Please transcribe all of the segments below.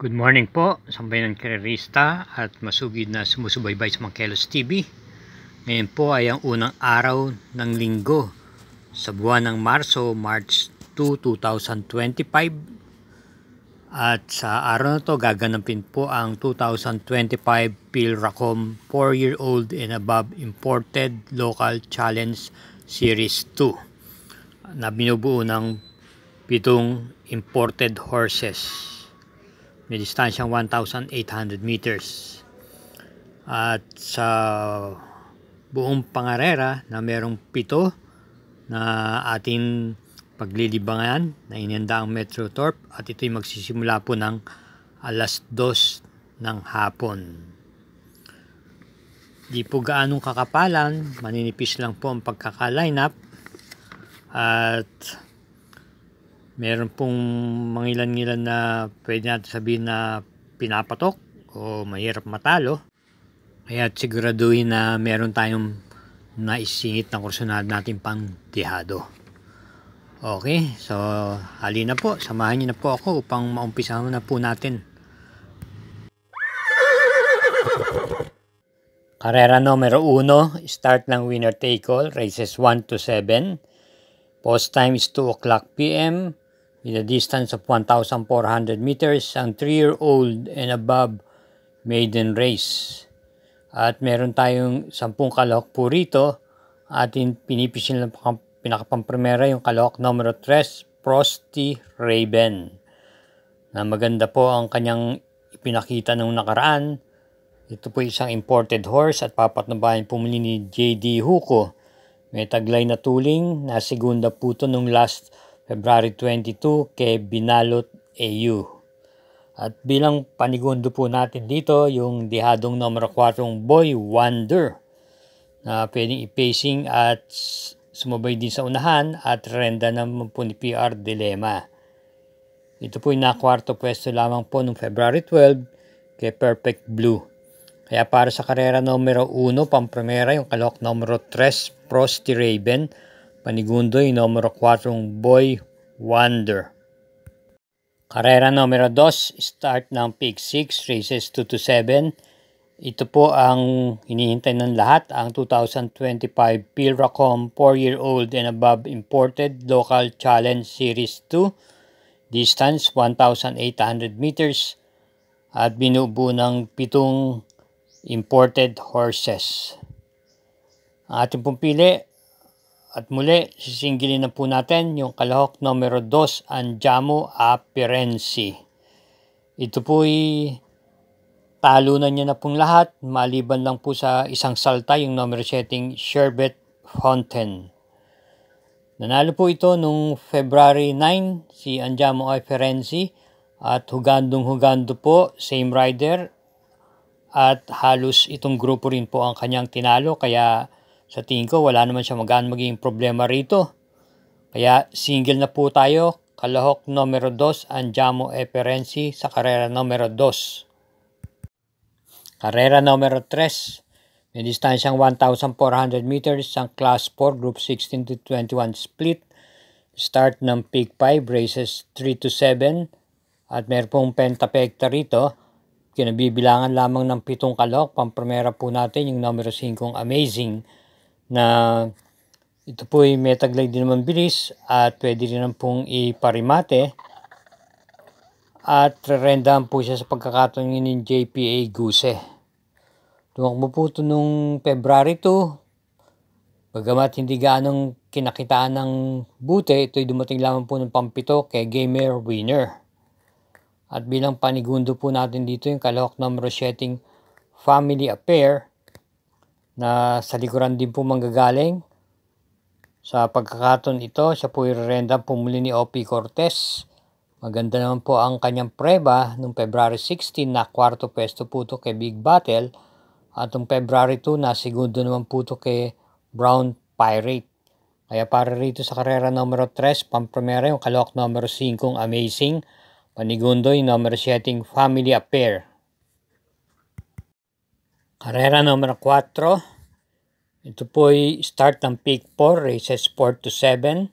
Good morning po, sambayan ng karerista at masugid na sumusubaybay sa Mangkelos TV. Ngayon po ay ang unang araw ng linggo sa buwan ng March 2, 2025. At sa araw na to gaganapin po ang 2025 PhilRACOM 4-year-old and above imported local challenge series 2 na binubuo ng 7 imported horses. May distansyang 1,800 meters. At sa buong pangarera na merong 7 na ating paglilibangan na inihanda ang Metro Torp, at ito'y magsisimula po ng alas 2 ng hapon. Di po gaanong kakapalan, maninipis lang po ang pagkaka-lineup, at meron pong mangilan-ngilan na pwede natin sabihin na pinapatok o mahirap matalo. Kaya siguraduhin na meron tayong naisingit ng kursunad natin pang tihado. Okay, so halina po, samahan niyo na po ako upang maumpisahan na po natin. Karera numero 1, start ng winner take all, races 1 to 7. Post time is 2 o'clock p.m. with a distance of 1,400 meters, ang 3-year-old and above maiden race. At meron tayong 10 kalahok po rito. Atin pinipisil ng pinakapampremera yung kalahok numero 3, Frosty Raven. Na maganda po ang kanyang ipinakita nung nakaraan. Ito po isang imported horse at papatnubayan po muli ni J.D. Huco. May taglay na tuling na segunda po ito nung last February 22 kay Binalot AU. At bilang panigundo po natin dito, yung dihadong numero 4 Boy Wonder na pwedeng i-pacing at sumabay din sa unahan, at renda naman po ni PR Dilemma. Ito po yung nakwarto pwesto lamang po nung February 12 kay Perfect Blue. Kaya para sa karera numero 1, pampremera yung kalahok numero 3, Frosty Raven. Panigundo yung numero 4, Boy Wonder. Karera numero 2, start ng Pick 6, races 2 to 7. Ito po ang hinihintay ng lahat, ang 2025 PhilRACOM 4-year-old and above imported local challenge series 2. Distance 1,800 meters at binubuo ng 7 imported horses. Ang ating pong pili, at muli, sisingilin na po natin yung kalahok numero 2, Andiamo a Firenze. Ito po'y talunan niya na pong lahat, maliban lang po sa isang salta, yung numero 7, Sherbet Fountain. Nanalo po ito nung February 9, si Andiamo a Firenze, at hugandong-hugando po, same rider, at halos itong grupo rin po ang kanyang tinalo, kaya sa tingin ko, wala naman siya maging problema rito. Kaya single na po tayo, kalahok numero 2, Andiamo a Firenze sa karera numero 2. Karera numero 3, may distansyang 1,400 meters, ang class 4, group 16 to 21 split. Start ng Pick 5, races 3 to 7. At meron pong pentapekta rito. Kinabibilangan lamang ng 7 kalahok. Pampremera po natin yung numero 5, Amazing, na ito po ay may taglay din naman bilis at pwede rin pong iparimate, at rendahan po siya sa pagkakataon ng JPA Guse. Tumakbo po ito nung February 2, bagamat hindi gaanong kinakitaan ng buti, ito ay dumating lamang po ng pampito kay Gamer Winner. At bilang panigundo po natin dito yung kalahok numero 7, Family Affair, na sa likuran din po manggagaling. Sa pagkakataon ito, siya po irerenda pumuli ni O.P. Cortez. Maganda naman po ang kanyang preba noong February 16 na kwarto pwesto po ito kay Big Battle, at noong February 2 na segundo naman po ito kay Brown Pirate. Kaya para rito sa karera numero 3, pampremera yung kalahok numero 5, Amazing. Panigundo yung numero 7, Family Affair. Karera numero 4, ito po ay start ng Pick 4, races 4 to 7.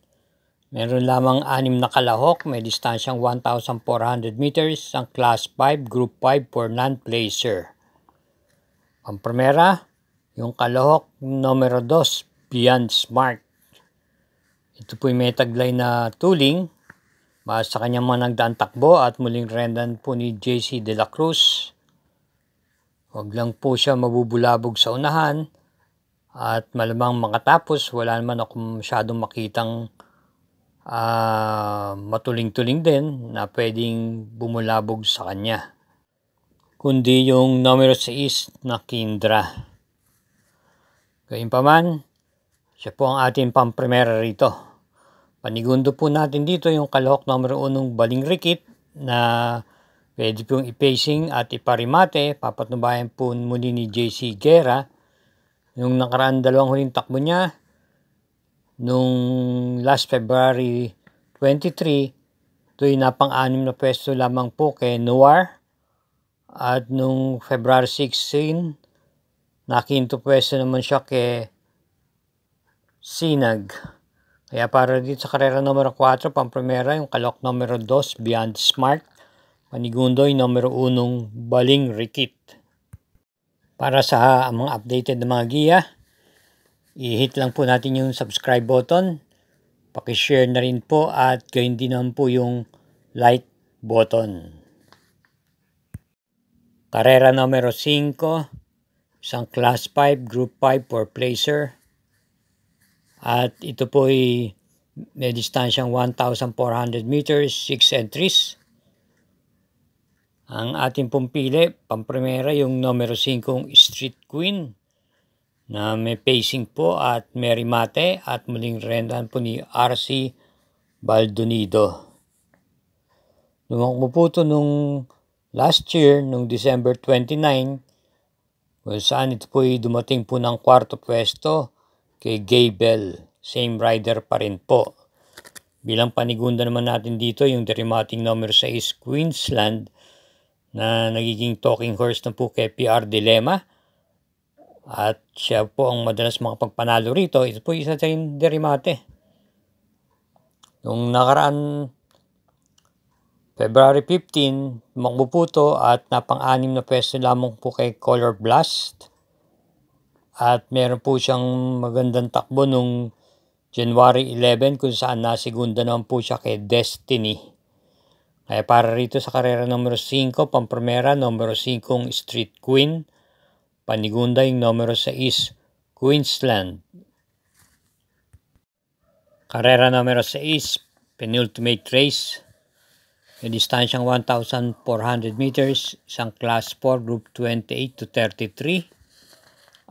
Meron lamang 6 na kalahok, may distansyang 1,400 meters, ang Class 5, Group 5 for non-placer. Pampremera, yung kalahok numero 2, Beyond Smart. Ito po'y may taglay na tuling, sa kanyang mga nagdaang takbo at muling rendan po ni JC De La Cruz. Huwag lang po siya mabubulabog sa unahan at malamang makatapos, wala naman ako masyadong makitang matuling-tuling din na pwedeng bumulabog sa kanya, kundi yung numero 6 na Kindra. Gayunpaman, siya po ang ating pampremera rito. Panigundo po natin dito yung kalahok numero 1 Baling Rikit na pwede pong ipacing at iparimate. Papatnubayan po muli ni JC Guerra yung nakaraan 2 huling takbo niya. Nung last February 23, ito'y napang-6 na pwesto lamang po kay Noir. At nung February 16, nakinto pwesto naman siya kay Sinag. Kaya para dito sa karera numero 4, pampremera, yung kalahok numero 2, Beyond Smart. Panigundo, yung numero 1, Baling Rikit. Para sa mga updated na mga giya, i-hit lang po natin yung subscribe button, paki-share na rin po at gayon din naman po yung like button. Karera numero 5, isang Class 5, Group 5 for placer. At ito po ay may distansyang 1,400 meters, 6 entries. Ang ating pong pili, pampremera, yung numero 5, Street Queen, na may pacing po at may remate at muling rendan po ni RC Baldonido. Lumakbo po ito nung last year, nung December 29, kung saan ito po dumating po ng 4th pwesto kay Gaybel. Same rider pa rin po. Bilang panigunda naman natin dito, yung derimating number 6, Queensland, na nagiging talking horse na po kay PR Dilemma. At siya po ang madalas makapagpanalo rito. Ito po isa tayong derimate. Nung nakaraan February 15, tumakbo po ito at napang-6 na pwesto lamang po kay Color Blast. At meron po siyang magandang takbo nung January 11 kung saan nasigunda naman po siya kay Destiny. Kaya para rito sa karera numero 5, pampremera, numero 5, Street Queen. Panigunda yung numero 6, Queensland. Karera numero 6, penultimate race. May distansyang 1,400 meters, isang Class 4, Group 28 to 33.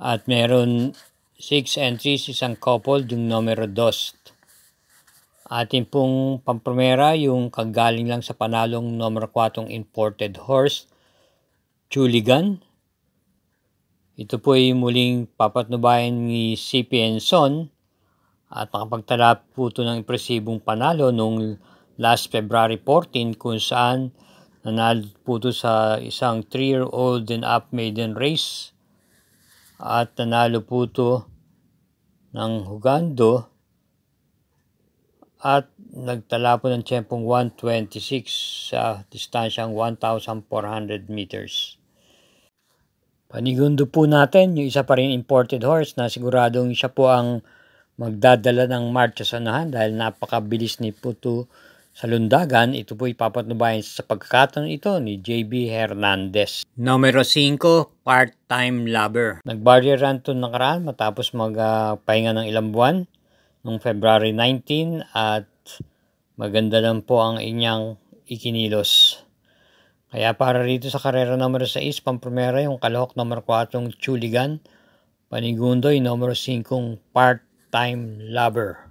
At meron 6 entries, isang couple, yung numero 2. Ating pong pampremera, yung kagaling lang sa panalong numero 4 imported horse, Chuligan. Ito po ay muling papatnubayan ni CPN Son at nakapagtala po ito ng impresibong panalo noong last February 14 kung saan nanalo po ito sa isang 3-year-old and up maiden race at nanalo po ito ng hugando at nagtala po ng tiyempong 1:26 sa distansyang 1,400 meters. Panigundo po natin yung isa pa rin imported horse na siguradong siya po ang magdadala ng marcha sa unahan dahil napakabilis ni Puto sa lundagan. Ito po ipapatnubayan sa pagkakataon ito ni JB Hernandez. Numero 5, Part-Time Lover. Nag-barrier run ito nakaraan matapos magpahinga ng ilang buwan noong February 19 at maganda lang po ang inyang ikinilos. Kaya para rito sa karera numero 6, pampremera, yung kalahok numero 4, Chuligan. Panigundo, yung numero 5, Part-Time Lover.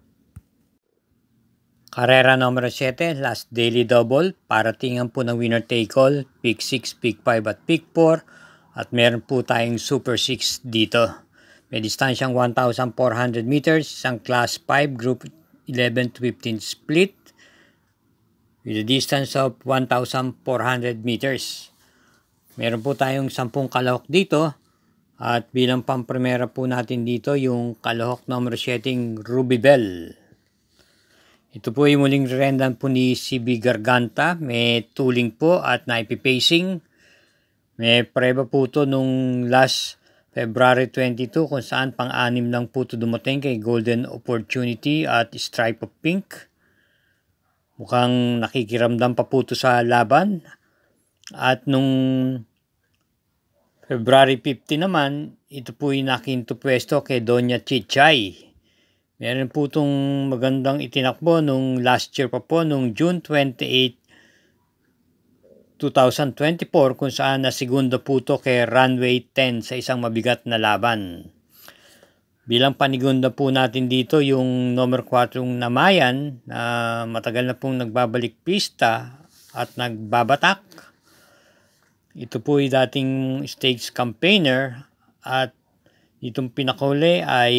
Karera numero 7, last daily double. Paratingan po ng winner take all, pick 6, pick 5 at pick 4. At meron po tayong Super 6 dito. May distansyang 1,400 meters, isang Class 5, Group 11 to 15 split. With a distance of 1,400 meters. Meron po tayong 10 kalahok dito. At bilang pampremera po natin dito yung kalahok numero 7, Ruby Bell. Ito po yung muling rendan po ni CB Garganta. May tooling po at naipipacing. May preba po ito nung last February 22 kung saan pang-anim lang po ito dumating kay Golden Opportunity at Stripe of Pink. Mukhang nakikiramdam pa po ito sa laban. At nung February 15 naman, ito po yung nakinto pwesto kay Doña Chichay. Meron po itong magandang itinakbo nung last year pa po, nung June 28, 2024, kung saan na segundo po ito kay Runway 10 sa isang mabigat na laban. Bilang panigunda po natin dito yung number 4 Namayan na matagal na pong nagbabalik pista at nagbabatak. Ito po yung dating stakes campaigner at itong pinakahuli ay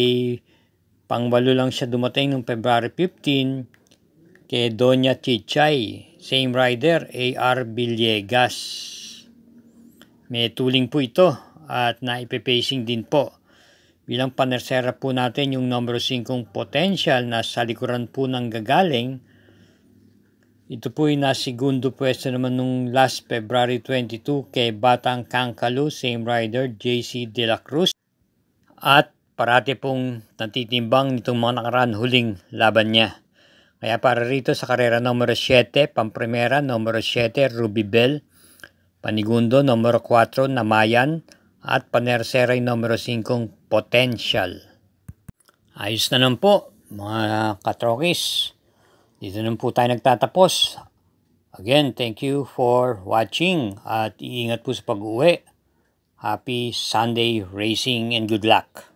pang-walo lang siya dumating noong February 15 kay Doña Chichay. Same rider, AR Villegas. May tooling po ito at naipipacing din po. Bilang panersera po natin yung number 5 Potential na sa likuran po ng gagaling. Ito po yung nasigundo pwesto naman nung last February 22 kay Batang Kangkalu, same rider, JC De La Cruz. At parati pong natitimbang nitong mga nakaraan huling laban niya. Kaya para rito sa karera numero 7, pamprimera numero 7, Ruby Bell, panigundo numero 4, Namayan, at panersera numero 5, Potential. Ayos na naman po mga katrokis. Dito naman po tayo nagtatapos. Again, thank you for watching at iingat po sa pag-uwi. Happy Sunday racing and good luck!